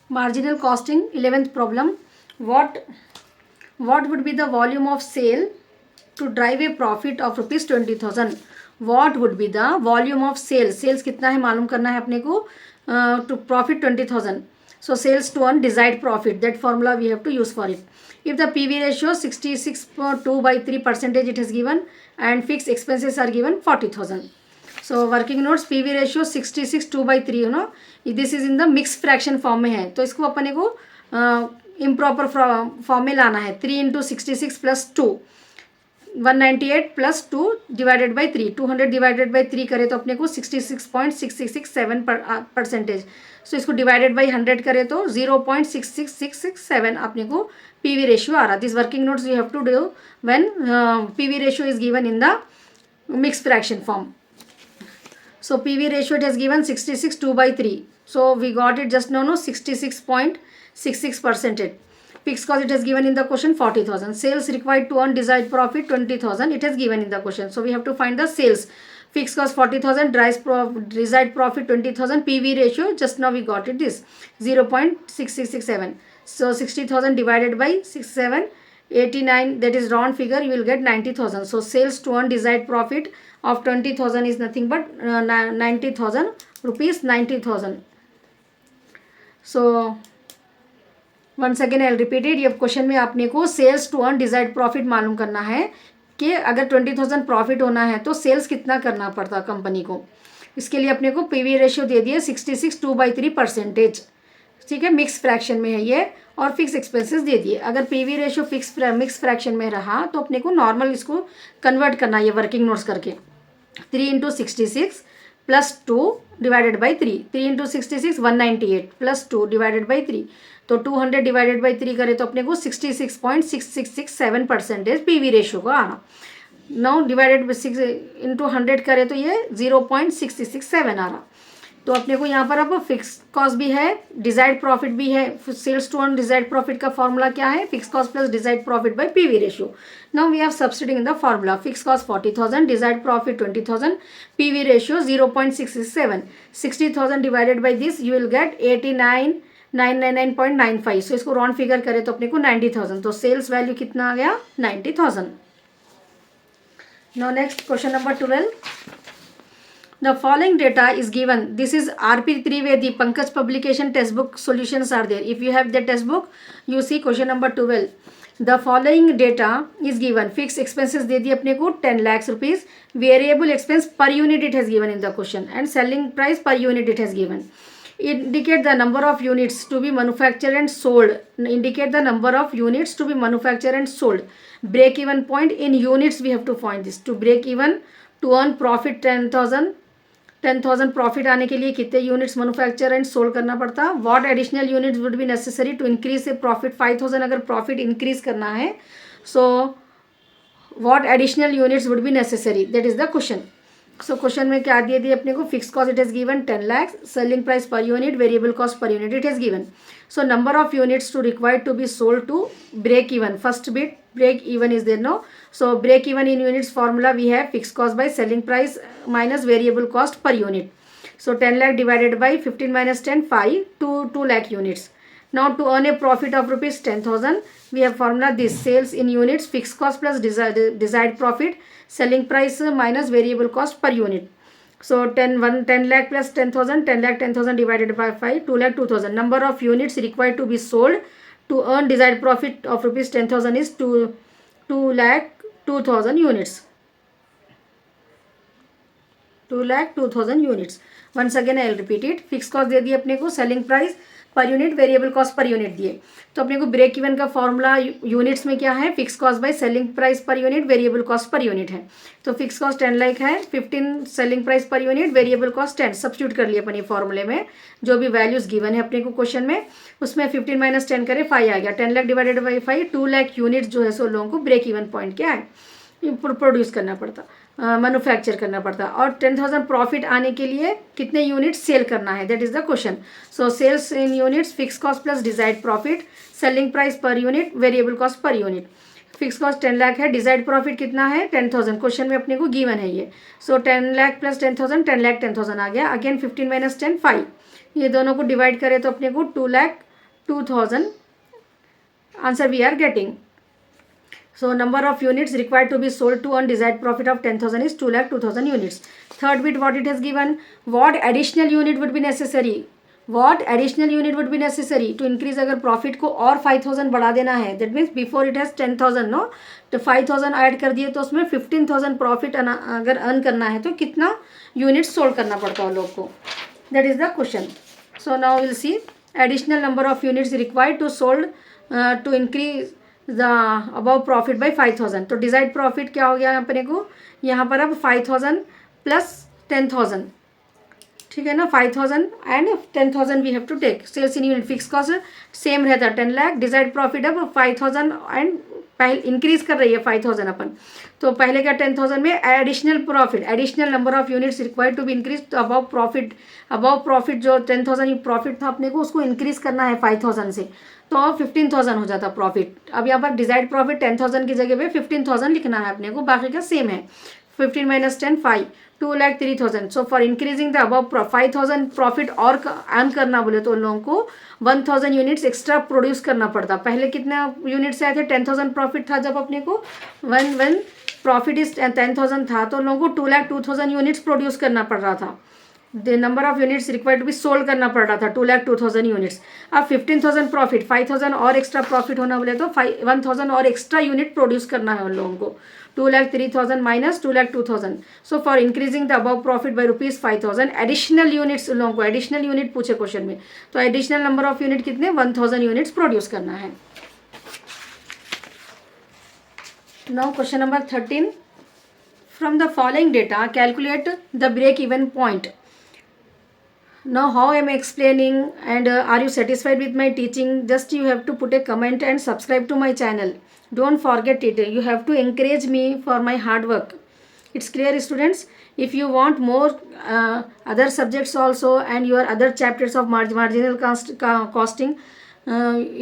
Marginal costing, 11th problem. What would be the volume of sale to drive a profit of rupees 20,000? What would be the volume of sales? Sales कितना है मालूम करना है अपने को, to profit 20,000. So sales to earn desired profit. That formula we have to use for it. If the PV ratio 66.2/3% it has given and fixed expenses are given 40,000. So working notes, PV ratio 66/2/3, you know, this is in the mixed fraction form में है, तो इसको अपने को improper form में लाना है. 3 × 66 + 2, 198 + 2 divided by 3, 200 divided by 3 करें तो अपने को 66.6667%. सो इसको डिवाइडेड बाई 100 करें तो 0.66667 अपने को पीवी रेशियो आ रहा. This working notes you have to do when PV ratio is given in the mix fraction form. So PV ratio it has given 66/2/3. So we got it just now, no, 66.66%. Fixed cost it has given in the question 40,000. Sales required to earn desired profit 20,000. It has given in the question. So we have to find the sales. Fixed cost 40,000, desired profit 20,000. PV ratio just now we got it this 0.6667. So 60,000 divided by 67, 89, that is round figure, you will get 90,000. So sales to earn desired profit of 20,000 is nothing but 90,000 rupees, 90,000. So once again I will repeat it. ये question में आपने को sales to earn desired profit मालूम करना है कि अगर 20,000 profit होना है तो सेल्स कितना करना पड़ता कंपनी को. इसके लिए अपने को पीवी रेशियो दे दिए 66/2/3%. ठीक है, मिक्स फ्रैक्शन में है ये, और फिक्स एक्सपेंसेस दे दिए. अगर पीवी रेशियो मिक्स फ्रैक्शन में रहा तो अपने को नॉर्मल इसको कन्वर्ट करना है ये वर्किंग नोट्स करके. 3 × 66 + 2 डिवाइडेड बाई 3. 3 × 66 198 + 2 divided by 3. तो 200 डिवाइडेड बाई 3 करें तो अपने को 66.6667% पीवी रेशियो को आना. नाउ डिवाइडेड बाई 6 × 100 करें तो ये 0.6667 आ रहा. तो अपने को यहाँ पर अब फिक्स कॉस्ट भी है, डिजायर्ड प्रॉफिट भी है. Sales to earn desired profit का फॉर्मूला क्या है? Fix cost plus desired profit by PV ratio. Now we have substituting in the formula. Fix cost 40,000, desired profit 20,000, PV ratio 0.667. 60,000 divided by this you will get 89,999.95. So इसको round figure करें तो अपने को 90,000. तो sales value कितना आ गया? 90,000. Now next question number 12. The following data is given. This is RP Trivedi Pankaj publication textbook solutions are there. If you have the textbook, you see question number 12. The following data is given. Fixed expenses दे दी अपने को 10 lakhs rupees. Variable expense per unit it has given in the question, and selling price per unit it has given. Indicate the number of units to be manufactured and sold. Indicate the number of units to be manufactured and sold. Break even point in units we have to find this. To break even, to earn profit 10,000 profit आने के लिए कितने units manufacture and sold करना पड़ता. What additional units would be necessary to increase a profit 5,000 अगर profit increase करना है. So what additional units would be necessary, that is the question. So question में क्या दिए अपने को? Fix cost it has given 10 lakhs, selling price per unit, variable cost per unit it has given. So number of units to required to be sold to break even. First bit break even is there, no? So break even in units formula we have fixed cost by selling price minus variable cost per unit. So 10 lakh divided by 15 minus 10, 5 to 2 lakh units. Now to earn a profit of rupees 10,000 we have formula this: sales in units, fixed cost plus desired profit, selling price minus variable cost per unit. So 10 lakh plus 10,000, 10 lakh 10,000 divided by 5, 2 lakh 2,000. Number of units required to be sold to earn desired profit of rupees 10,000 is 2 lakh 2,000 units. 2 lakh 2,000 units. Once again I will repeat it. Fix cost दे दिए अपने को, selling price per unit, variable cost per unit दिए. तो अपने को break even का formula units में क्या है? Fix cost by selling price per unit, variable cost per unit है. तो फिक्स कॉस्ट 10 लाख है, 15 selling price per unit, variable cost 10. Substitute कर लिए अपन ये फॉर्मूले में जो भी वैल्यूज गिवन है अपने को क्वेश्चन में, उसमें 15 माइनस 10 करें 5 आ गया. 10 lakh divided by 5, 2 lakh units जो है सो लोगों को ब्रेक इवन पॉइंट क्या है प्रोड्यूस करना पड़ता, मैन्युफैक्चर करना पड़ता. और 10,000 प्रॉफिट आने के लिए कितने यूनिट सेल करना है, that is the question. So sales in units, fix cost plus desired profit, selling price per unit, variable cost per unit. Fix cost 10 lakh है, डिजायर्ड प्रॉफिट कितना है? 10,000. क्वेश्चन में अपने को गिवन है ये. सो 10 लाख प्लस 10,000, 10 लाख 10,000 आ गया. Again 15 minus 10, 5. ये दोनों को डिवाइड करें तो अपने को 2 lakh 2000 answer we are getting. So number of units required to be sold to earn desired profit of 10,000 is 2,02,000 units. Third bit, what it has given, what additional unit would be necessary, what additional unit would be necessary to increase अगर profit को और 5,000 बढ़ा देना है, that means before it has 10,000 no, तो 5,000 add कर दिए तो उसमें 15,000 प्रॉफिट अगर अर्न करना है तो कितना यूनिट सोल्ड करना पड़ता है लोग को, that is the question. So now will see additional number of units required to sold to increase the above profit by 5,000. तो डिजाइड प्रॉफिट क्या हो गया अपने को यहाँ पर अब 5,000 प्लस 10,000, ठीक है ना, 5,000 and 10,000 we have to take. Sales in unit fix cost same रहता है 10 लाख. डिजाइड प्रॉफिट अब 5,000 एंड पहले इंक्रीज कर रही है 5,000 अपन, तो पहले का 10,000 में additional profit, additional number of units required to be increase, तो अबव प्रॉफिट जो 10,000 प्रॉफिट था अपने को उसको इंक्रीज करना है 5,000 से, तो 15,000 हो जाता प्रॉफिट. अब यहाँ पर डिजाइड प्रॉफिट 10,000 की जगह पे 15,000 लिखना है अपने को, बाकी का सेम है. 15 minus 10 5, 2,03,000. So for increasing the above 5,000 profit और अर्न करना बोले तो उन लोगों को 1,000 यूनिट्स एक्स्ट्रा प्रोड्यूस करना पड़ता. पहले कितने यूनिट्स आए थे, 10,000 प्रॉफिट था जब अपने को, वन प्रॉफिट इज 10,000 था तो लोगों को 2,02,000 यूनिट्स प्रोड्यूस करना पड़ रहा था. The number of units required to be sold करना पड़ रहा था 2,02,000 यूनिट्स. अब 15,000 प्रॉफिट, 5,000 और एक्स्ट्रा प्रॉफिट होना बोले तो 1,000 और एक्स्ट्रा यूनिट प्रोड्यूस करना है उन लोगों को. 2,03,000 minus 2,02,000. So for increasing the above profit by ₹5,000 additional units उन लोगों को, एडिशनल यूनिट पूछे क्वेश्चन में, तो एडिशनल नंबर ऑफ यूनिट कितने 1,000 यूनिट्स प्रोड्यूस करना है. Now question number 13. From the following data calculate the break even point. Now how I am explaining and are you satisfied with my teaching? Just you have to put a comment and subscribe to my channel. Don't forget it. You have to encourage me for my hard work. It's clear students. If you want more other subjects also and your other chapters of marginal costing,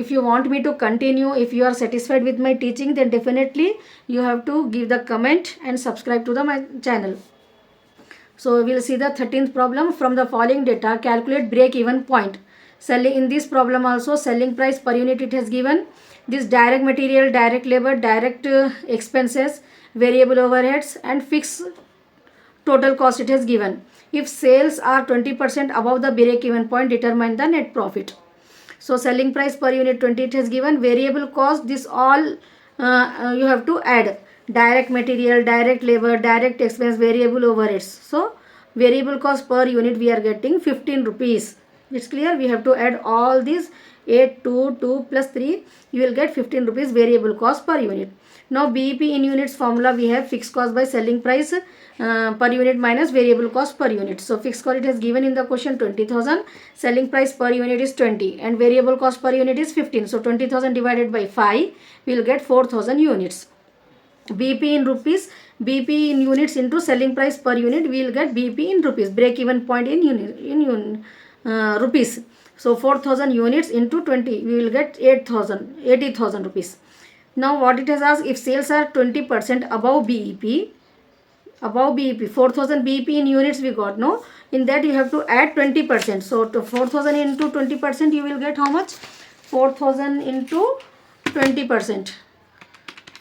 if you want me to continue, if you are satisfied with my teaching, then definitely you have to give the comment and subscribe to my channel. So we will see the 13th problem. From the following data calculate break even point. Selling, in this problem also selling price per unit it has given. This direct material, direct labor, direct expenses, variable overheads and fixed total cost it has given. If sales are 20% above the break even point, determine the net profit. So selling price per unit 20 it has given. Variable cost, this all you have to add. Direct material, direct labor, direct expense, variable overheads. So variable cost per unit we are getting 15 rupees. It's clear. We have to add all these 8, 2, 2 plus 3. You will get 15 rupees variable cost per unit. Now BEP in units formula we have fixed cost by selling price per unit minus variable cost per unit. So fixed cost it has given in the question 20,000. Selling price per unit is 20 and variable cost per unit is 15. So 20,000 divided by 5 we will get 4,000 units. BP in rupees, BP in units into selling price per unit, we will get BP in rupees, break even point in rupees. So 4,000 units into 20, we will get 80,000 rupees. Now what it has asked, if sales are 20% above BEP, 4,000 BEP in units we got, no? In that you have to add 20%. So to 4,000 into 20% you will get how much? 4,000 into 20%.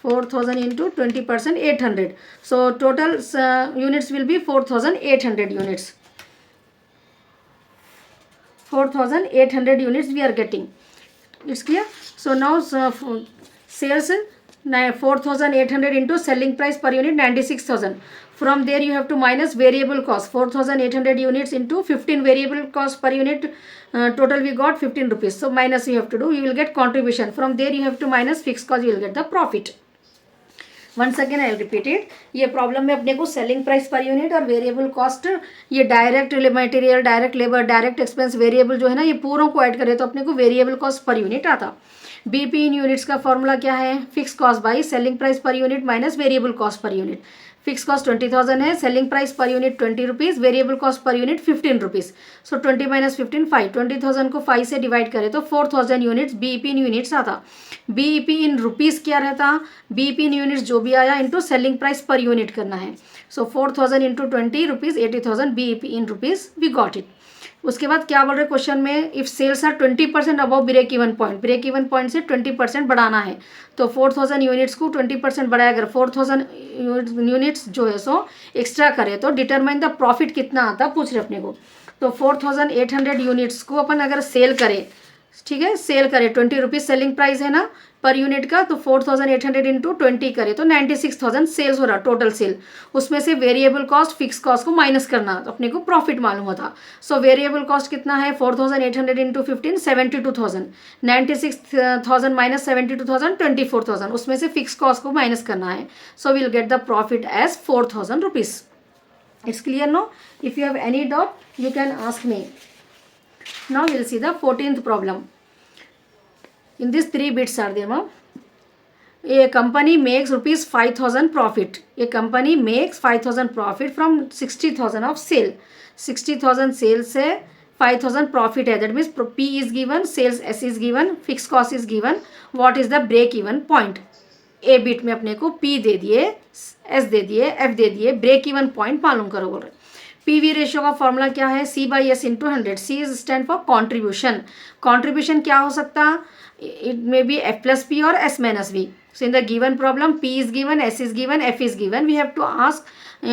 4,000 into 20%, 800. So total units will be 4,800 units. 4,800 units we are getting. It's clear. So now sales 4,800 into selling price per unit 96,000. From there you have to minus variable cost. 4,800 units into 15 variable cost per unit. Total we got 15 rupees. So minus you have to do. You will get contribution. From there you have to minus fixed cost. You will get the profit. Once again I repeat it. ये problem में अपने को selling price per unit और variable cost, ये direct material, direct labour, direct expense, variable जो है ना, ये पूरों को ऐड करें तो अपने को वेरिएबल कॉस्ट पर यूनिट आता. बीपी इन यूनिट्स का फॉर्मूला क्या है? Fix cost by selling price per unit minus variable cost per unit. Fix cost 20,000 है, selling price per unit 20 rupees, variable cost per unit 15 rupees. So 20 minus 15 5. 20,000 को 5 से divide करें तो 4,000 units BEP in units आता. BEP in rupees क्या रहता? BEP in units जो भी आया into selling price per unit करना है. So 4,000 into 20 rupees 80,000 BEP in rupees we got it. उसके बाद क्या बोल रहे क्वेश्चन में, if sales are 20% above break even point, break even point से 20% बढ़ाना है, तो 4000 यूनिट्स को 20% बढ़ाया, अगर 4000 यूनिट्स जो है सो एक्स्ट्रा करे तो डिटरमाइन द प्रॉफिट कितना आता पूछ रहे अपने को। तो 4800 यूनिट्स को अपन अगर सेल करें, ठीक है, सेल करें, 20 रुपीज़ सेलिंग प्राइस है ना पर यूनिट का, तो 4800 इंटू 20 करें तो 96,000 सेल्स हो रहा टोटल सेल। उसमें से वेरिएबल कॉस्ट फिक्स कॉस्ट को माइनस करना तो अपने को प्रॉफिट मालूम होता। सो वेरिएबल कॉस्ट कितना है, 4800 इंटू 15 72,000, 96,000 माइनस 72,000 24,000, उसमें से फिक्स कॉस्ट को माइनस करना है। So will get the profit as 4,000 rupees. It's clear no? If you have any doubt you can ask me. Now we'll see the 14th problem. In this 3 bits are there, ma'am. A company makes rupees 5,000 profit. A company makes 5,000 profit from 60,000 of sale. 60,000 sales से 5,000 profit है. That means P is given, sales S is given, fixed cost is given. What is the break even point? A bit में अपने को P दे दिए, S दे दिए, F दे दिए, break even point मालूम करो बोल रहे। पीवी रेशियो का फॉर्मूला क्या है, C by S into 100। C is stand for contribution. Contribution क्या हो सकता, it may be F plus P और S minus V। So in the given problem P is given, S is given, F is given, we have to ask,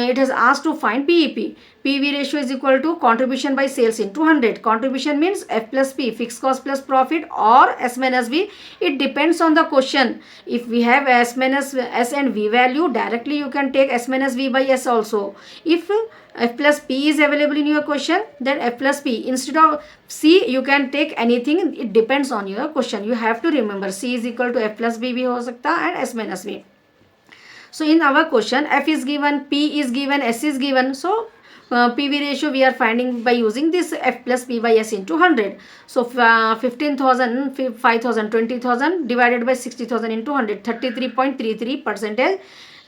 it has asked to find PEP. PV ratio is equal to contribution by sales into 100. Contribution means F plus P, fixed cost plus profit, or S minus V. It depends on the question. If we have S minus S and V value, directly you can take S minus V by S also. If F plus P is available in your question, then F plus P. Instead of C, you can take anything. It depends on your question. You have to remember C is equal to F plus B भी हो सकता है and S minus V. So in our question, F is given, P is given, S is given. So PV ratio we are finding by using this F plus P by S into 100. So 15,000, 5,000, 20,000 divided by 60,000 into 100, 33.33%.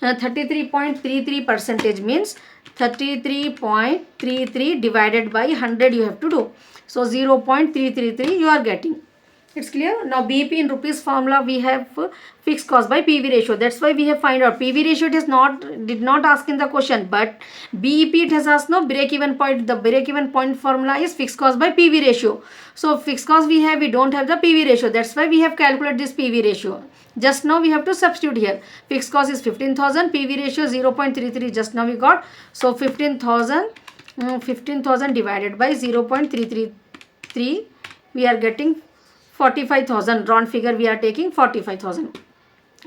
33.33% means 33.33 divided by 100 you have to do. So 0.333 you are getting. It's clear? Now BEP in rupees formula we have fixed cost by PV ratio. That's why we have find out PV ratio. It is did not ask in the question, but BEP it has asked no break even point. The break even point formula is fixed cost by PV ratio. So fixed cost we have, we don't have the PV ratio. That's why we have calculated this PV ratio. Just now we have to substitute here. Fixed cost is 15,000, PV ratio 0.33. Just now we got, so 15,000 divided by 0.333 we are getting 45,000. round figure we are taking 45,000.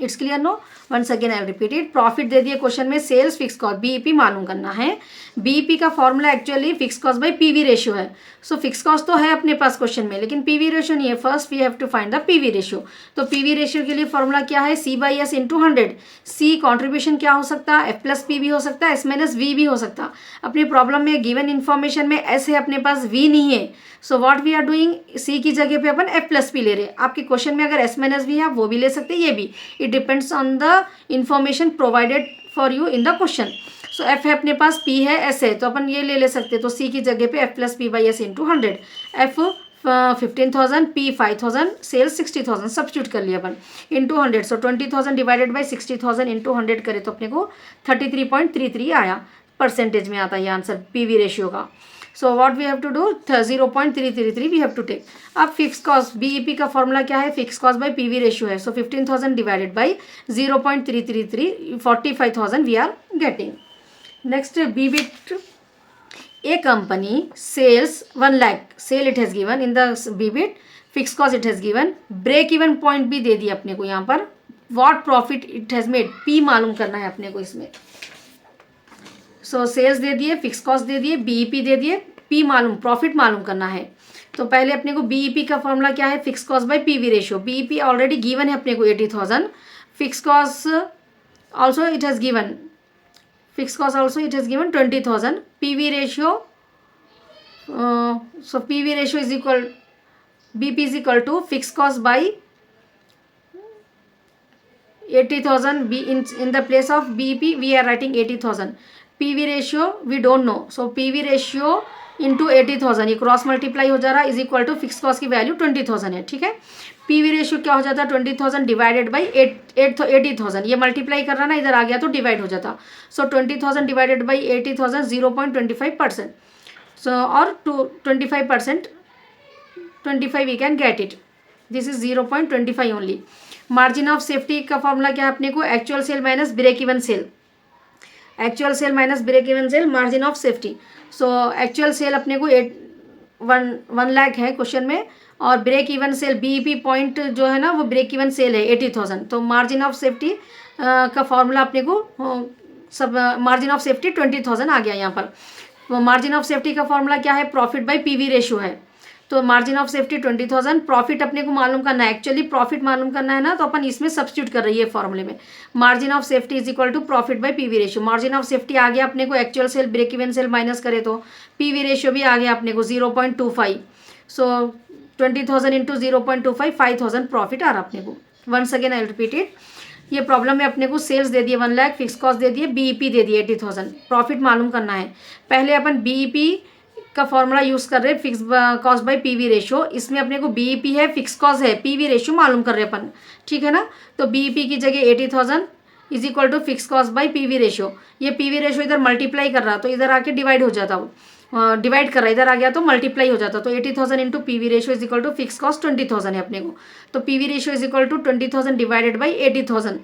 It's clear no? Once again I repeated. Profit दे दिए question में, sales fix cost BEP मालूम करना है। BEP का formula actually fix cost by PV ratio है। So fix cost तो है अपने पास क्वेश्चन में, लेकिन पीवी रेशियो नहीं है। First we have to find the PV ratio. तो पीवी रेशियो के लिए फॉर्मूला क्या है, C by S into 100। C contribution क्या हो सकता है, एफ प्लस पी भी हो सकता है, एस माइनस वी भी हो सकता। अपनी प्रॉब्लम में गिवन इन्फॉर्मेशन में एस है, अपने पास वी नहीं है। So what we are doing, C की जगह पे अपन एफ प्लस पी ले रहे हैं। आपके क्वेश्चन में अगर एस माइनस वी है आप वो भी ले सकते हैं, ये भी। It depends on the information provided for you in the question. So F है अपने पास, पी है, एस है, तो अपन ये ले सकते हैं। तो सी की जगह पे F plus P by S into 100। F 15,000, P 5,000, sales 60,000 substitute कर लिया अपन into 100। So 20,000 divided by 60,000 into 100 करें तो अपने को 33.33 आया। परसेंटेज में आता है ये आंसर पीवी रेशियो का। So what we have to do, 0.333 we have to take. अब फिक्स कॉस्ट बीईपी का फॉर्मूला क्या है, fix cost by PV ratio है। So 15,000 divided by 0.333, 45,000 we are getting. Next B bit, a company sales 1 lakh, sell it has given in the B bit, fix cost it has given, break even point भी दे दिया अपने को यहाँ पर, what profit it has made, P मालूम करना है अपने को इसमें। सो सेल्स दे दिए, फिक्स कॉस्ट दे दिए, बीईपी दे दिए, पी मालूम, प्रॉफिट मालूम करना है। तो पहले अपने को बीईपी का फॉर्मूला क्या है, fix cost by PV ratio. BEP already given है अपने को 80,000, fix cost also it has given, fix cost also it has given 20,000। PV ratio, so PV ratio is equal, BP is equal to fix cost by 80,000, B in the place of BEP we are writing 80,000. PV ratio we don't know, so PV ratio into 80,000, ये cross multiply हो जा रहा है, is equal to fix cost की value 20,000 है, ठीक है। PV ratio क्या हो जाता है, 20,000 डिवाइडेड बाई 80,000, ये मल्टीप्लाई कर रहा ना, इधर आ गया तो डिवाइड हो जाता। सो 20,000 divided by 80,000, 0.25%। So or to 25%, 25 we can get it. This is 0.25 only. Margin of safety का फॉर्मूला क्या है अपने को, actual sale minus break even sale, actual sale minus break even sale, margin of safety. So actual sale अपने को 1 लाख है question में, और break even sale BEP point जो है ना वो ब्रेक इवन सेल है 80,000. तो मार्जिन ऑफ सेफ्टी का फॉर्मूला अपने को सब मार्जिन ऑफ सेफ्टी 20,000 आ गया यहाँ पर. तो मार्जिन ऑफ सेफ्टी का फॉर्मूला क्या है, प्रॉफिट बाय पीवी रेशियो है. तो मार्जिन ऑफ सेफ्टी 20,000, प्रॉफिट अपने को मालूम करना है, एक्चुअली प्रॉफिट मालूम करना है ना, तो अपन इसमें सब्स्टिट्यूट कर रही है फॉर्मूले में. Margin of safety is equal to profit by PV ratio. Margin of safety आ गया अपने को, actual sale break even sale minus करे तो पीवी रेशियो भी आ गया अपने को 0.25. सो 20,000 इंटू 0.25, 5,000 प्रॉफिट आ रहा अपने को. Once again I repeat it. ये प्रॉब्लम में अपने को सेल्स दे दिए 1 लाख, फिक्स कॉस्ट दे दिए, बीईपी दे दिए 80,000, प्रॉफिट मालूम करना है. पहले अपन बीईपी का फॉर्मूला यूज कर रहे हैं, fix cost by PV ratio. इसमें अपने को बीईपी है, फिक्स कॉस्ट है, पीवी रेशियो मालूम कर रहे हैं अपन, ठीक है ना. तो बीईपी की जगह 80,000 is equal to fix cost by PV ratio. ये पीवी रेशियो इधर मल्टीप्लाई कर रहा तो इधर आके डिवाइड हो जाता, वो डिवाइड कर रहा है, इधर आ गया तो मल्टीप्लाई हो जाता. तो 80,000 into PV ratio is equal to fix cost 20,000 है अपने को. तो PV ratio is equal to 20,000 divided by 80,000,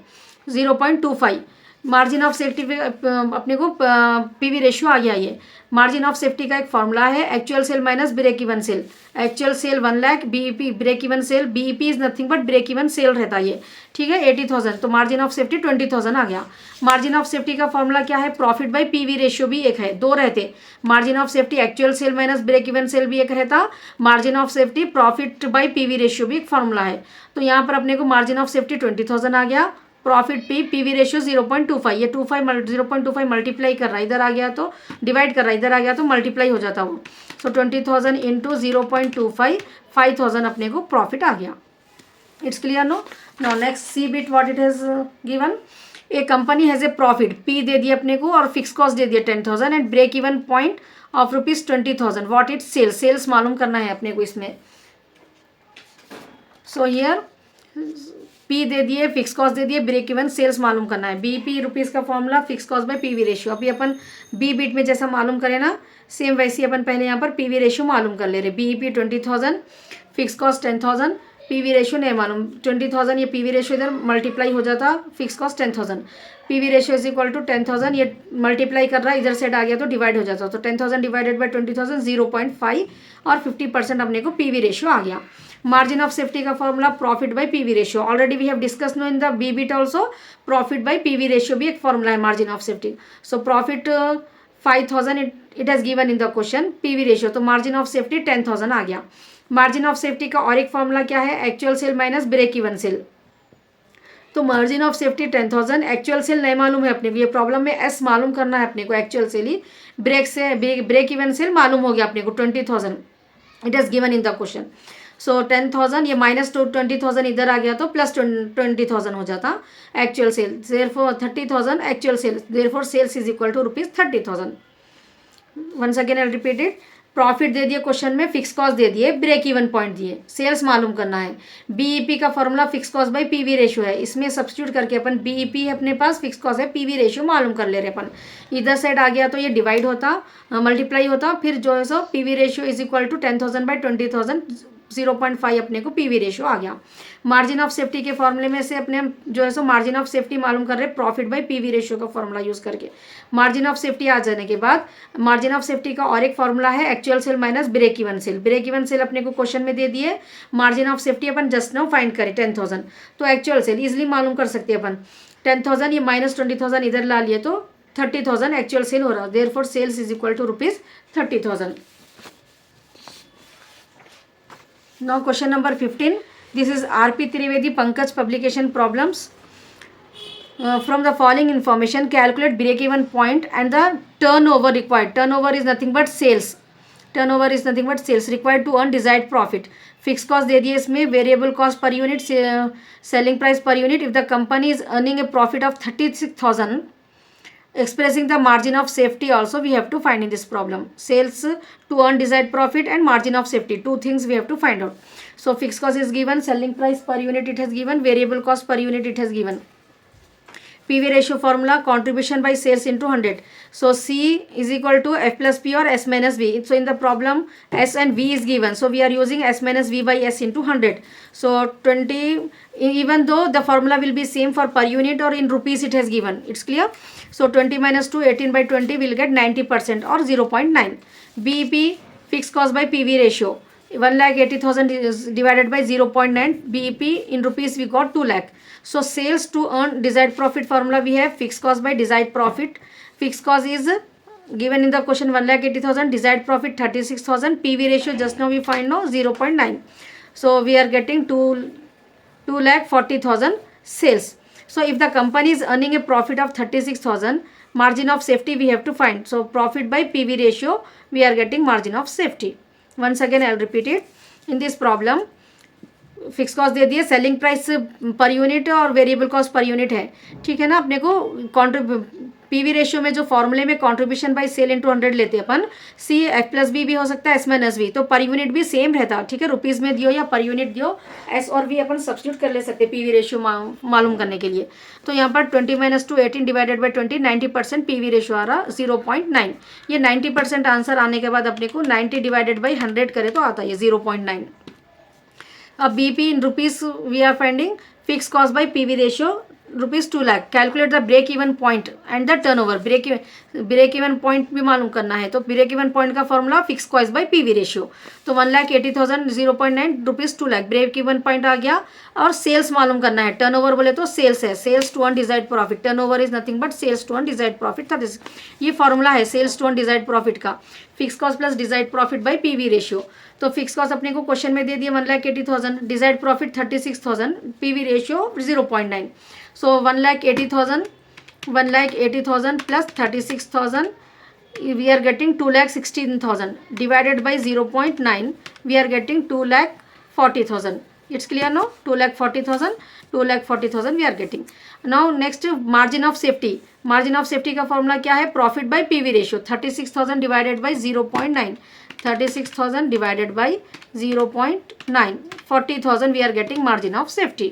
0.25. Margin of safety अपने को पीवी रेशियो आ गया. ये मार्जिन ऑफ सेफ्टी का एक फॉर्मूला है, actual sale minus break even sale. Actual sale 1 lakh, BEP break even sale, BEP is nothing but break even sale रहता है ये, ठीक है. 80,000, तो मार्जिन ऑफ सेफ्टी 20,000 आ गया. मार्जिन ऑफ सेफ्टी का फॉर्मूला क्या है, प्रॉफिट बाय पीवी रेशियो भी एक है, दो रहते. Margin of safety actual sale minus break even sale भी एक रहता, margin of safety profit by PV ratio भी एक फॉर्मूला है. तो यहाँ पर अपने को मार्जिन ऑफ सेफ्टी 20,000 आ गया, प्रॉफिट पी पीवी रेशियो 0.25. ये 0.25 मल्टीप्लाई कर रहा है, इधर आ गया तो डिवाइड कर रहा है, इधर आ गया तो मल्टीप्लाई हो जाता वो. सो 20,000 इंटू 0.25, 5,000 अपने को प्रॉफिट आ गया. It's clear no. Now next see bit what it has given. A company has a profit P दे दिए अपने को और फिक्स कॉस्ट दे दिए 10,000 and break even point of ₹20,000. What it sales, sales मालूम करना है अपने को इसमें. सो हियर पी दे दिए, फिक्स कॉस्ट दे दिए, ब्रेक इवन सेल्स मालूम करना है. बीपी रुपीज़ का formula fix cost by PV ratio. अभी अपन बी बीट में जैसा मालूम करें ना, सेम वैसे अपन पहले यहाँ पर पीवी रेशियो मालूम कर ले रहे. BEP 20,000, fix cost 10,000, PV ratio नहीं मालूम 20,000. ये पीवी रेशियो इधर मल्टीप्लाई हो जाता, fix cost 10,000, PV ratio is equal to 10,000. ये मल्टीप्लाई कर रहा है, इधर साइड आ गया तो डिवाइड हो जाता. तो 10,000 डिवाइडेड बाई 20,000, 0.5 और 50% अपने को पीवी रेशियो आ गया. मार्जिन ऑफ सेफ्टी का formula profit by PV ratio. Already we have discuss no in the B bit also. Profit by PV ratio भी एक फॉर्मूला है margin of safety. So profit 5,000 it has given in the question, PV ratio. तो margin of safety 10,000 आ गया. Margin of safety का और एक formula क्या है, actual sale minus break even sale. तो margin of safety 10,000, actual sale नहीं मालूम है अपने को, ये प्रॉब्लम में एस मालूम करना है अपने को, एक्चुअल सेल ही. ब्रेक इवन सेल मालूम हो गया अपने को 20,000, it has given in the question. So 10,000 ये माइनस 20,000 इधर आ गया तो प्लस 20,000 हो जाता actual sale. Therefore 30,000 actual sale, therefore sales is equal to ₹30,000. Once again I repeat it. Profit दे दिए क्वेश्चन में, फिक्स कॉस्ट दे दिए, ब्रेक इवन पॉइंट दिए, सेल्स मालूम करना है. बीईपी का formula fix cost by PV ratio है. इसमें सब्स्टिट्यूट करके अपन बीईपी है अपने पास, फिक्स कॉस्ट है, पीवी रेशियो मालूम कर ले रहे अपन. इधर साइड आ गया तो ये डिवाइड होता, मल्टीप्लाई होता, फिर जो है so PV ratio is equal to 10,000 by 20,000, 0.5 अपने को पीवी रेशियो आ गया. मार्जिन ऑफ सेफ्टी के फॉर्मूले में से अपने जो है सो मार्जिन ऑफ सेफ्टी मालूम कर रहे हैं प्रॉफिट बाय पीवी रेशियो का फॉर्मूला यूज करके. मार्जिन ऑफ सेफ्टी आ जाने के बाद मार्जिन ऑफ सेफ्टी का और एक फॉर्मूला है actual sale minus break even sale. Break even sale अपने को क्वेश्चन में दे दिए, मार्जिन ऑफ सेफ्टी अपन जस्ट नाउ फाइंड करें 10,000. तो एक्चुअल सेल इजिली मालूम कर सकते हैं अपन. 10,000 ये माइनस 20,000 इधर ला लिए तो 30,000 एक्चुअल सेल हो रहा है. Therefore sales is equal to ₹30,000. Now question number 15. This is R.P. Trivedi Pankaj publication problems. From the following information, calculate break-even point and the turnover required. Turnover is nothing but sales. Turnover is nothing but sales required to earn desired profit. Fixed cost दे दिए इसमें, variable cost per unit, selling price per unit. If the company is earning a profit of 36,000, expressing the margin of safety also we have to find in this problem. Sales to earn desired profit and margin of safety, two things we have to find out. So fixed cost is given, selling price per unit it has given, variable cost per unit it has given. PV ratio formula contribution by sales into 100. So C is equal to F plus P or S minus V. So in the problem S and V is given, so we are using S minus V by S into 100. So 20, even though the formula will be same for per unit or in rupees it has given, it's clear. So 20 minus 2, 18 by 20 will get 90% or 0.9. BEP, fixed cost by PV ratio, 1,80,000 is divided by 0.9. BEP in rupees we got 2 lakh. So sales to earn desired profit formula we have fixed cost by desired profit. Fixed cost is given in the question 1,80,000, desired profit 36,000. PV ratio just now we find now 0.9. So we are getting 2,40,000 sales. So if the company is earning a profit of 36,000, margin of safety we have to find. So profit by PV ratio we are getting margin of safety. Once again I will repeat it. In this problem fix cost दे दिए, selling price per unit और variable cost per unit है, ठीक है ना. अपने को PV ratio में जो फॉर्मूले में कॉन्ट्रीब्यूशन बाय सेल इंटू 100 लेते हैं अपन, सी एफ प्लस बी भी हो सकता है, एस माइनस वी, तो पर यूनिट भी सेम रहता, ठीक है. रुपीज़ में दियो या पर यूनिट दियो, एस और वी अपन सब्स्टिट्यूट कर ले सकते पीवी रेशियो मालूम करने के लिए. तो यहाँ पर 20 minus 2 18 divided by 20, 90% PV ratio आ रहा 0.9. ये 90% आंसर आने के बाद अपने को 90 डिवाइडेड बाई 100 करे तो आता है 0.9. अब BP in rupees we are finding fix cost by PV ratio rupees 2 lakh. Calculate the break even point and the turnover. Break even point भी मालूम करना है, तो ब्रेक इवन पॉइंट का formula fix cost by PV ratio. तो 1,80,000 0.9 rupees 2 lakh break even point आ गया. और सेल्स मालूम करना है, टर्नओवर बोले तो सेल्स है, sales to undesired profit. Turnover is nothing but sales to undesired profit. ये फॉर्मूला है सेल्स टू अनडिजायर्ड प्रॉफिट का, fix cost plus desired profit by PV ratio. तो फिक्स कॉस्ट अपने को क्वेश्चन में दे दिया 1,80,000, desired profit 36,000, PV ratio 0.9. So 1,80,000 plus 36,000 we are getting 2,16,000 divided by 0.9 we are getting 2,40,000. It's clear now? 2,40,000 we are getting. Now next margin of safety. Margin of safety का formula क्या है? Profit by PV ratio. 36,000 divided by 0.9, 36,000 divided by 0.9, 40,000 we are getting margin of safety.